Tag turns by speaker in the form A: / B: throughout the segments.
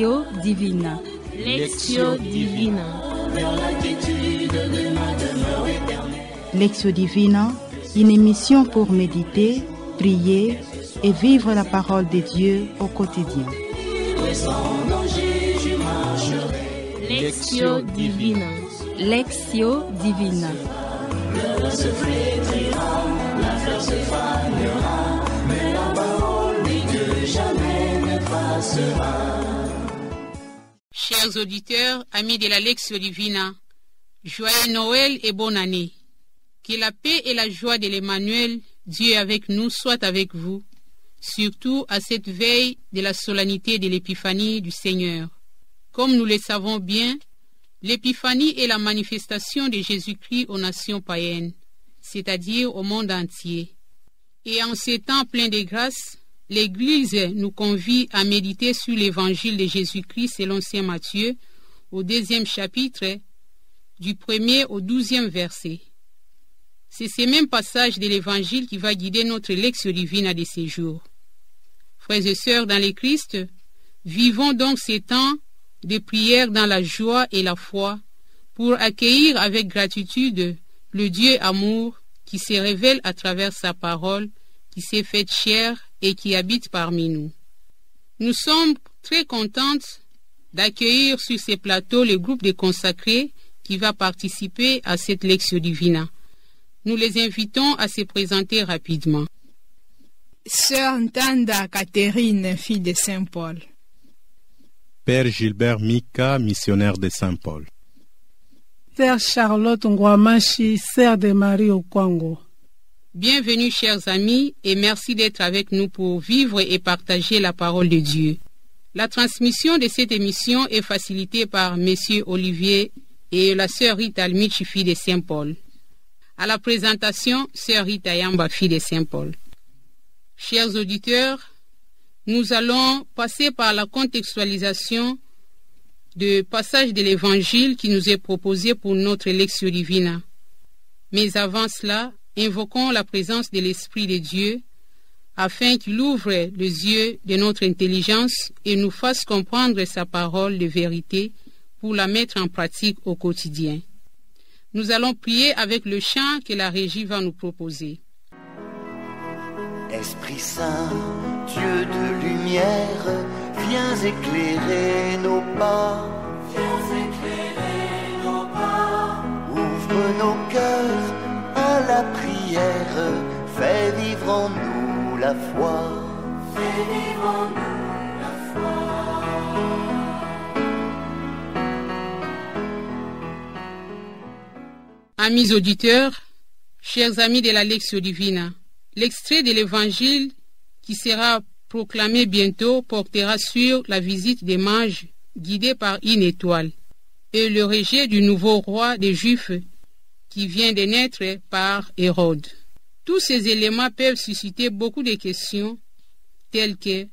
A: Lectio Divina.
B: Lectio Divina.
C: Lectio Divina, une émission pour méditer, prier et vivre la parole de Dieu au quotidien.
B: Lectio Divina.
A: Lectio Divina.
D: Chers auditeurs, amis de la Lectio Divina, joyeux Noël et bonne année. Que la paix et la joie de l'Emmanuel, Dieu avec nous, soient avec vous, surtout à cette veille de la solennité de l'Épiphanie du Seigneur. Comme nous le savons bien, l'Épiphanie est la manifestation de Jésus-Christ aux nations païennes, c'est-à-dire au monde entier. Et en ces temps pleins de grâce, l'Église nous convie à méditer sur l'Évangile de Jésus-Christ selon saint Matthieu, au 2e chapitre, du 1er au 12e verset. C'est ce même passage de l'Évangile qui va guider notre Lectio Divina de ces jours. Frères et sœurs dans le Christ, vivons donc ces temps de prière dans la joie et la foi pour accueillir avec gratitude le Dieu amour qui se révèle à travers sa parole, qui s'est faite chair et qui habite parmi nous. Nous sommes très contentes d'accueillir sur ces plateaux le groupe de consacrés qui va participer à cette Lectio Divina. Nous les invitons à se présenter rapidement.
E: Sœur Ntanda Catherine, fille de Saint-Paul.
F: Père Gilbert Mika, missionnaire de Saint-Paul.
G: Sœur Charlotte Ngwamashi, sœur de Marie au Congo.
D: Bienvenue chers amis et merci d'être avec nous pour vivre et partager la parole de Dieu. La transmission de cette émission est facilitée par Monsieur Olivier et la sœur Rita Almichi, fille de Saint-Paul. À la présentation, sœur Rita Yamba, fille de Saint-Paul. Chers auditeurs, nous allons passer par la contextualisation de passages de l'Évangile qui nous est proposé pour notre Lectio Divina. Mais avant cela, invoquons la présence de l'Esprit de Dieu afin qu'il ouvre les yeux de notre intelligence et nous fasse comprendre sa parole de vérité pour la mettre en pratique au quotidien. Nous allons prier avec le chant que la régie va nous proposer.
H: Esprit Saint, Dieu de lumière, viens éclairer nos pas. Viens éclairer nos pas. Ouvre nos cœurs à la prière, fais vivre en nous la foi. Fais vivre en nous la foi.
D: Amis auditeurs, chers amis de la Lectio Divina, l'extrait de l'Évangile qui sera proclamé bientôt portera sur la visite des mages guidés par une étoile et le rejet du nouveau roi des Juifs qui vient de naître par Hérode. Tous ces éléments peuvent susciter beaucoup de questions telles que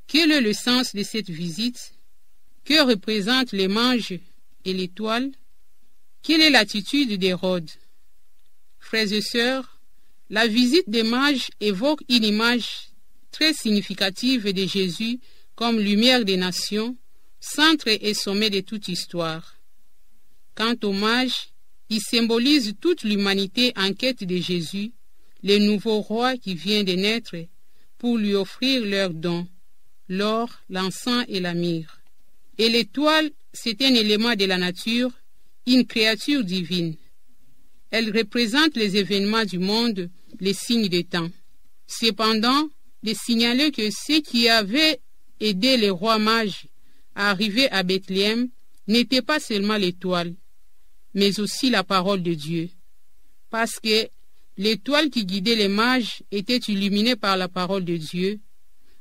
D: quel est le sens de cette visite? Que représentent les mages et l'étoile? Quelle est l'attitude d'Hérode? Frères et sœurs, la visite des mages évoque une image très significative de Jésus comme lumière des nations, centre et sommet de toute histoire. Quant aux mages, ils symbolisent toute l'humanité en quête de Jésus, le nouveau roi qui vient de naître, pour lui offrir leurs dons, l'or, l'encens et la myrrhe. Et l'étoile, c'est un élément de la nature, une créature divine. Elle représente les événements du monde, les signes des temps. Cependant, de signaler que ce qui avait aidé les rois mages à arriver à Bethléem n'était pas seulement l'étoile, mais aussi la parole de Dieu. Parce que l'étoile qui guidait les mages était illuminée par la parole de Dieu,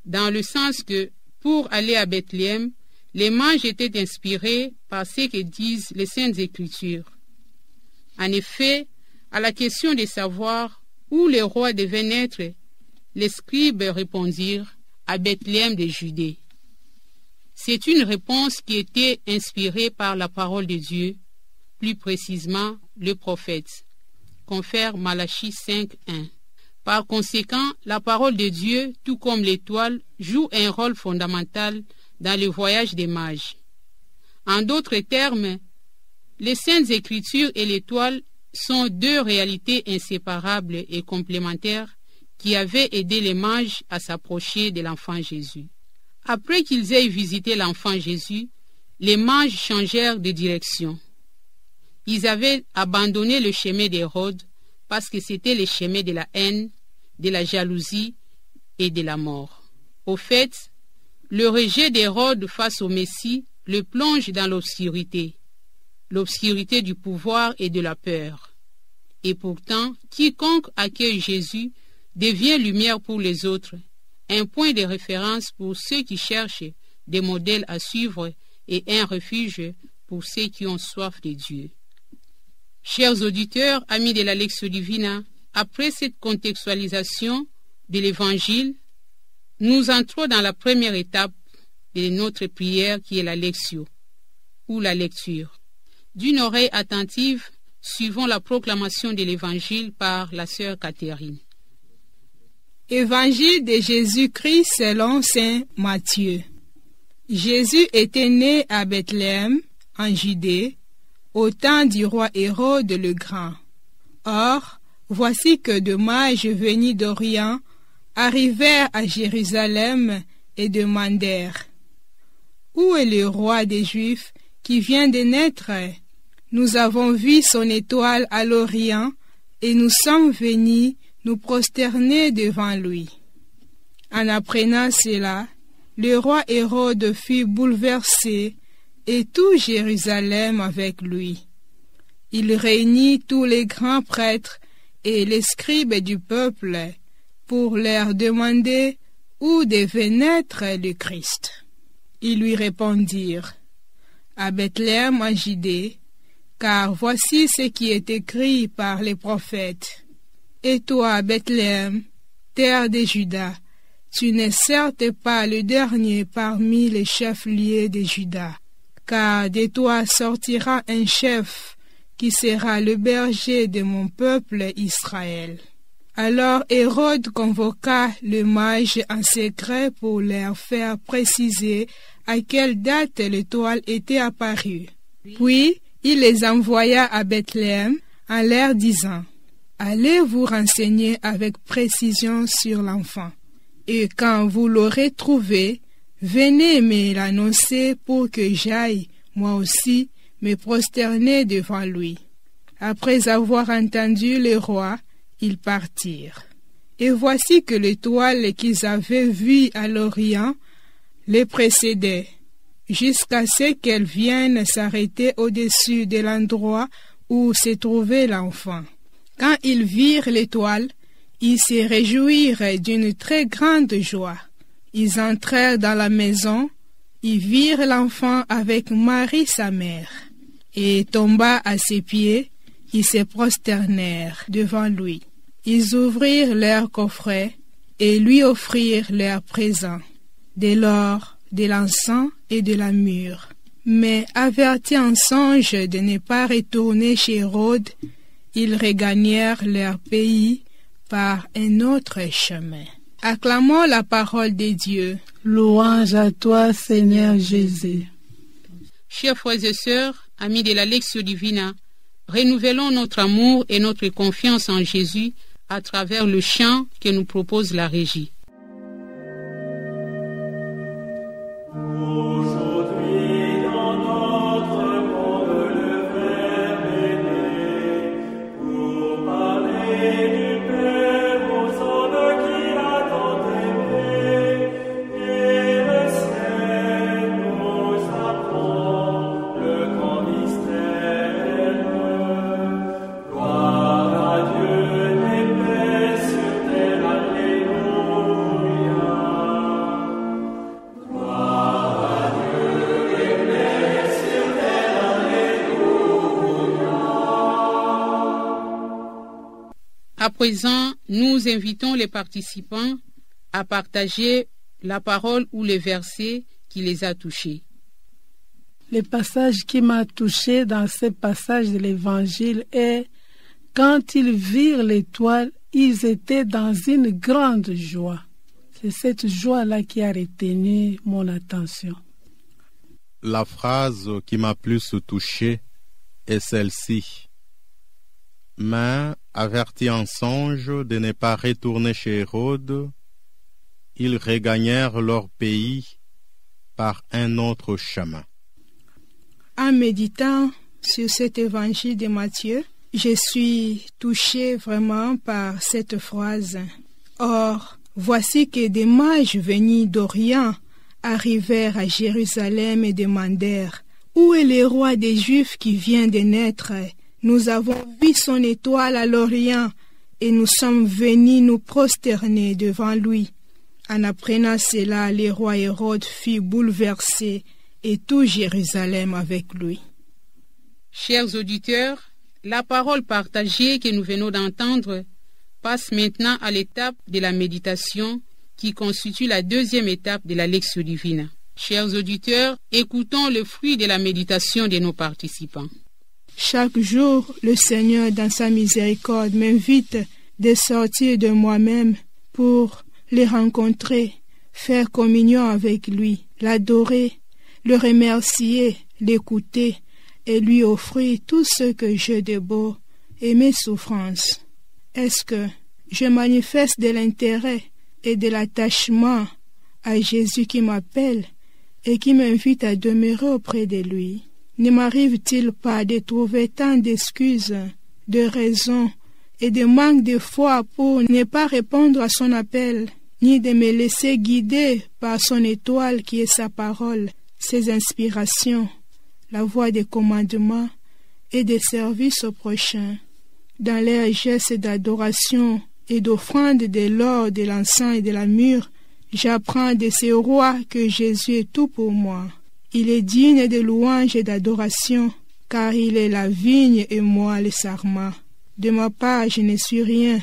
D: dans le sens que, pour aller à Bethléem, les mages étaient inspirés par ce que disent les Saintes Écritures. En effet, à la question de savoir où le roi devait naître, les scribes répondirent à Bethléem de Judée. C'est une réponse qui était inspirée par la parole de Dieu, plus précisément le prophète, confère Malachie 5:1. Par conséquent, la parole de Dieu, tout comme l'étoile, joue un rôle fondamental dans le voyage des mages. En d'autres termes, les Saintes Écritures et l'étoile sont deux réalités inséparables et complémentaires qui avaient aidé les mages à s'approcher de l'enfant Jésus. Après qu'ils aient visité l'enfant Jésus, les mages changèrent de direction. Ils avaient abandonné le chemin d'Hérode parce que c'était le chemin de la haine, de la jalousie et de la mort. Au fait, le rejet d'Hérode face au Messie le plonge dans l'obscurité du pouvoir et de la peur. Et pourtant, quiconque accueille Jésus devient lumière pour les autres, un point de référence pour ceux qui cherchent des modèles à suivre et un refuge pour ceux qui ont soif de Dieu. Chers auditeurs, amis de la Lectio Divina, après cette contextualisation de l'Évangile, nous entrons dans la première étape de notre prière qui est la Lectio, ou la lecture. D'une oreille attentive, suivons la proclamation de l'Évangile par la sœur Catherine.
E: Évangile de Jésus-Christ selon saint Matthieu. Jésus était né à Bethléem, en Judée, au temps du roi Hérode le Grand. Or, voici que deux mages venus d'Orient arrivèrent à Jérusalem et demandèrent: Où est le roi des Juifs qui vient de naître? Nous avons vu son étoile à l'Orient et nous sommes venus nous prosterner devant lui. En apprenant cela, le roi Hérode fut bouleversé et tout Jérusalem avec lui. Il réunit tous les grands prêtres et les scribes du peuple pour leur demander où devait naître le Christ. Ils lui répondirent: À Bethléem en Judée, car voici ce qui est écrit par les prophètes. Et toi, Bethléem, terre de Juda, tu n'es certes pas le dernier parmi les chefs-lieux de Juda, car de toi sortira un chef qui sera le berger de mon peuple Israël. Alors Hérode convoqua les mages en secret pour leur faire préciser à quelle date l'étoile était apparue. Puis il les envoya à Bethléem en leur disant: Allez vous renseigner avec précision sur l'enfant, et quand vous l'aurez trouvé, venez me l'annoncer pour que j'aille, moi aussi, me prosterner devant lui. Après avoir entendu le roi, ils partirent. Et voici que l'étoile qu'ils avaient vue à l'Orient les précédait, jusqu'à ce qu'elle vienne s'arrêter au-dessus de l'endroit où se trouvait l'enfant. Quand ils virent l'étoile, ils se réjouirent d'une très grande joie. Ils entrèrent dans la maison, ils virent l'enfant avec Marie sa mère, et tomba à ses pieds, ils se prosternèrent devant lui. Ils ouvrirent leurs coffrets et lui offrirent leurs présents, de l'or, de l'encens et de la myrrhe. Mais avertis en songe de ne pas retourner chez Hérode, ils regagnèrent leur pays par un autre chemin. Acclamons la parole de Dieu.
G: Louange à toi, Seigneur Jésus.
D: Chers frères et sœurs, amis de la Lectio Divina, renouvelons notre amour et notre confiance en Jésus à travers le chant que nous propose la Régie. À présent, nous invitons les participants à partager la parole ou les versets qui les a touchés.
G: Le passage qui m'a touché dans ce passage de l'Évangile est: quand ils virent l'étoile, ils étaient dans une grande joie. C'est cette joie-là qui a retenu mon attention.
F: La phrase qui m'a plus touché est celle-ci. Mais, avertis en songe de ne pas retourner chez Hérode, ils regagnèrent leur pays par un autre chemin.
E: En méditant sur cet évangile de Matthieu, je suis touché vraiment par cette phrase. Or, voici que des mages venus d'Orient arrivèrent à Jérusalem et demandèrent « Où est le roi des Juifs qui vient de naître? Nous avons vu son étoile à l'Orient et nous sommes venus nous prosterner devant lui. » En apprenant cela, le roi Hérode fut bouleversé et tout Jérusalem avec lui.
D: Chers auditeurs, la parole partagée que nous venons d'entendre passe maintenant à l'étape de la méditation qui constitue la deuxième étape de la Lectio Divina. Chers auditeurs, écoutons le fruit de la méditation de nos participants.
E: Chaque jour, le Seigneur, dans sa miséricorde, m'invite de sortir de moi-même pour le rencontrer, faire communion avec lui, l'adorer, le remercier, l'écouter et lui offrir tout ce que j'ai de beau et mes souffrances. Est-ce que je manifeste de l'intérêt et de l'attachement à Jésus qui m'appelle et qui m'invite à demeurer auprès de lui? Ne m'arrive-t-il pas de trouver tant d'excuses, de raisons et de manque de foi pour ne pas répondre à son appel, ni de me laisser guider par son étoile qui est sa parole, ses inspirations, la voie des commandements et des services au prochain? Dans les gestes d'adoration et d'offrande de l'or, de l'encens et de la myrrhe, j'apprends de ce roi que Jésus est tout pour moi. Il est digne de louange et d'adoration, car il est la vigne et moi le sarment. De ma part, je ne suis rien,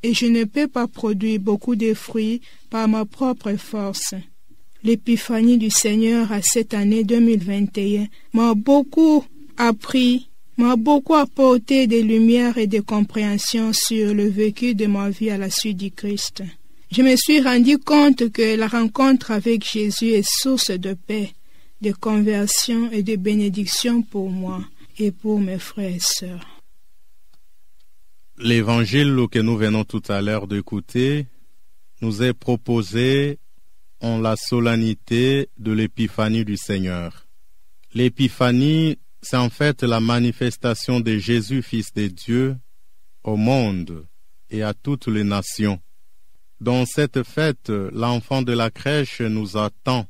E: et je ne peux pas produire beaucoup de fruits par ma propre force. L'épiphanie du Seigneur à cette année 2021 m'a beaucoup appris, m'a beaucoup apporté de lumière et de compréhension sur le vécu de ma vie à la suite du Christ. Je me suis rendu compte que la rencontre avec Jésus est source de paix, de conversion et de bénédiction pour moi et pour mes frères et sœurs.
F: L'évangile que nous venons tout à l'heure d'écouter nous est proposé en la solennité de l'épiphanie du Seigneur. L'épiphanie, c'est en fait la manifestation de Jésus, Fils de Dieu, au monde et à toutes les nations. Dans cette fête, l'enfant de la crèche nous attend,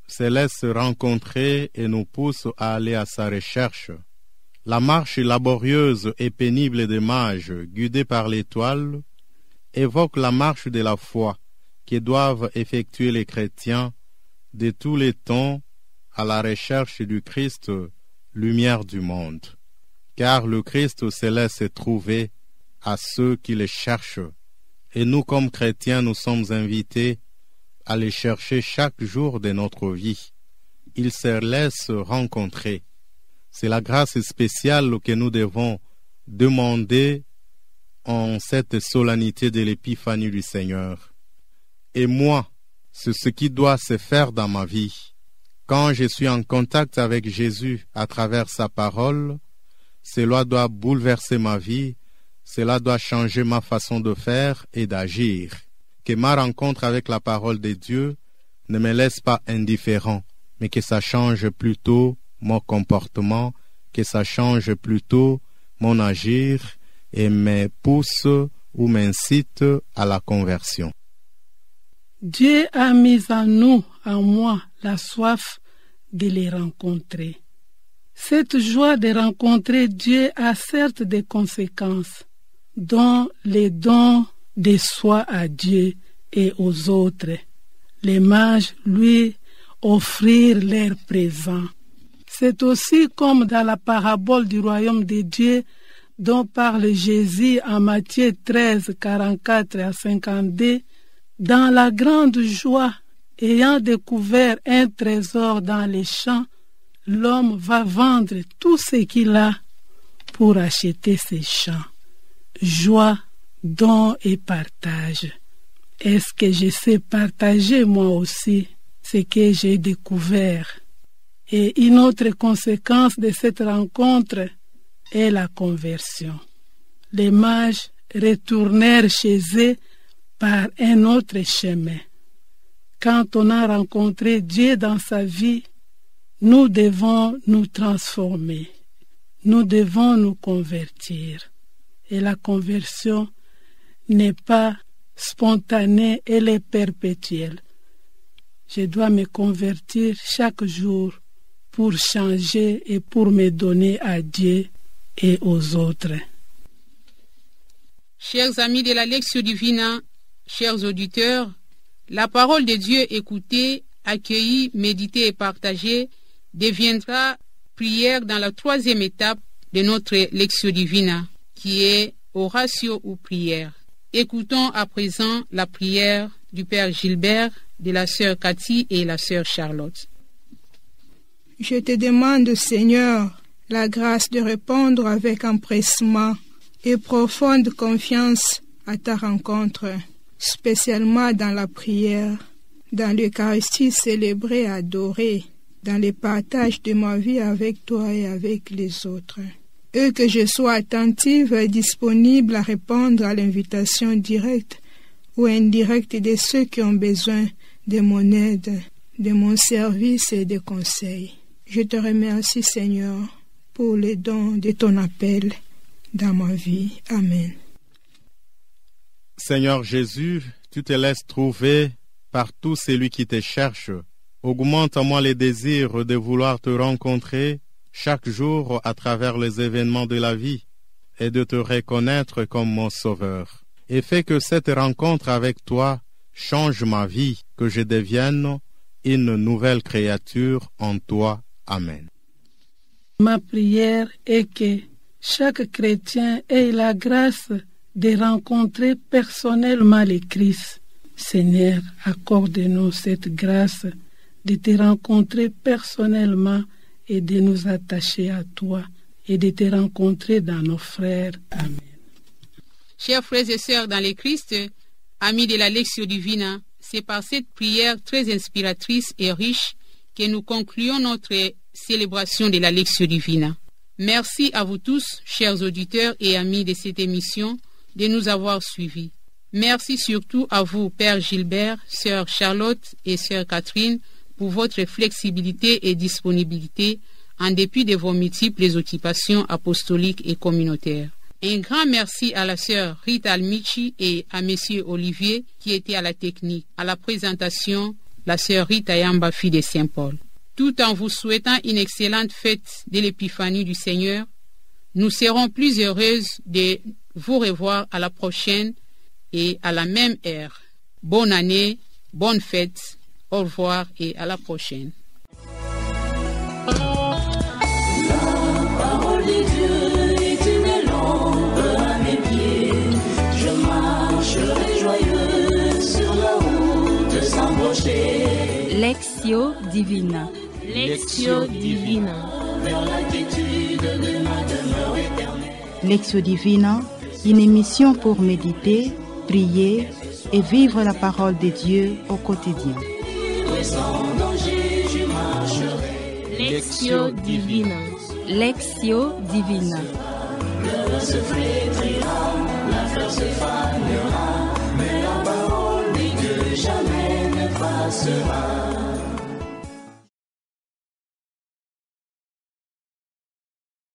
F: se laisse rencontrer et nous pousse à aller à sa recherche. La marche laborieuse et pénible des mages, guidés par l'étoile, évoque la marche de la foi que doivent effectuer les chrétiens de tous les temps à la recherche du Christ, lumière du monde. Car le Christ se laisse trouver à ceux qui le cherchent. Et nous, comme chrétiens, nous sommes invités à les chercher chaque jour de notre vie. Il se laisse rencontrer. C'est la grâce spéciale que nous devons demander en cette solennité de l'épiphanie du Seigneur. Et moi, c'est ce qui doit se faire dans ma vie. Quand je suis en contact avec Jésus à travers sa parole, cela doit bouleverser ma vie, cela doit changer ma façon de faire et d'agir. Que ma rencontre avec la parole de Dieu ne me laisse pas indifférent, mais que ça change plutôt mon comportement, que ça change plutôt mon agir et me pousse ou m'incite à la conversion.
G: Dieu a mis en nous, en moi, la soif de les rencontrer. Cette joie de rencontrer Dieu a certes des conséquences, dont les dons de soi à Dieu et aux autres. Les mages lui offrirent leurs présents. C'est aussi comme dans la parabole du royaume de Dieu dont parle Jésus en Matthieu 13, 44 à 52, dans la grande joie, ayant découvert un trésor dans les champs, l'homme va vendre tout ce qu'il a pour acheter ses champs. Joie, don et partage. Est-ce que je sais partager moi aussi ce que j'ai découvert? Et une autre conséquence de cette rencontre est la conversion. Les mages retournèrent chez eux par un autre chemin. Quand on a rencontré Dieu dans sa vie, nous devons nous transformer. Nous devons nous convertir. Et la conversion n'est pas spontanée, elle est perpétuelle. Je dois me convertir chaque jour pour changer et pour me donner à Dieu et aux autres.
D: Chers amis de la Lectio Divina, chers auditeurs, la parole de Dieu écoutée, accueillie, méditée et partagée deviendra prière dans la troisième étape de notre Lectio Divina, qui est oratio ou prière. Écoutons à présent la prière du Père Gilbert, de la sœur Cathy et la sœur Charlotte.
E: Je te demande, Seigneur, la grâce de répondre avec empressement et profonde confiance à ta rencontre, spécialement dans la prière, dans l'Eucharistie célébrée et adorée, dans le partage de ma vie avec toi et avec les autres. Et que je sois attentive et disponible à répondre à l'invitation directe ou indirecte de ceux qui ont besoin de mon aide, de mon service et de conseils. Je te remercie, Seigneur, pour les dons de ton appel dans ma vie. Amen.
F: Seigneur Jésus, tu te laisses trouver par tout celui qui te cherche. Augmente en moi les désirs de vouloir te rencontrer chaque jour à travers les événements de la vie et de te reconnaître comme mon sauveur. Et fais que cette rencontre avec toi change ma vie, que je devienne une nouvelle créature en toi. Amen.
G: Ma prière est que chaque chrétien ait la grâce de rencontrer personnellement le Christ. Seigneur, accorde-nous cette grâce de te rencontrer personnellement et de nous attacher à toi et de te rencontrer dans nos frères. Amen.
D: Chers frères et sœurs dans le Christ, amis de la Lectio Divina, c'est par cette prière très inspiratrice et riche que nous concluons notre célébration de la Lectio Divina. Merci à vous tous, chers auditeurs et amis de cette émission, de nous avoir suivis. Merci surtout à vous, Père Gilbert, Sœur Charlotte et Sœur Catherine, pour votre flexibilité et disponibilité en dépit de vos multiples occupations apostoliques et communautaires. Un grand merci à la sœur Rita Almichi et à monsieur Olivier qui était à la technique. À la présentation, la sœur Rita Yamba, fille de Saint-Paul. Tout en vous souhaitant une excellente fête de l'Épiphanie du Seigneur, nous serons plus heureuses de vous revoir à la prochaine et à la même heure. Bonne année, bonne fête, au revoir et à la prochaine.
A: Lectio Divina.
B: Lectio Divina.
C: Lectio Divina, une émission pour méditer, prier et vivre la parole de Dieu au quotidien.
B: Lectio Divina.
A: Lectio Divina.
H: Le se flétrira, la fleur se fanera, mais la parole de Dieu jamais ne passera.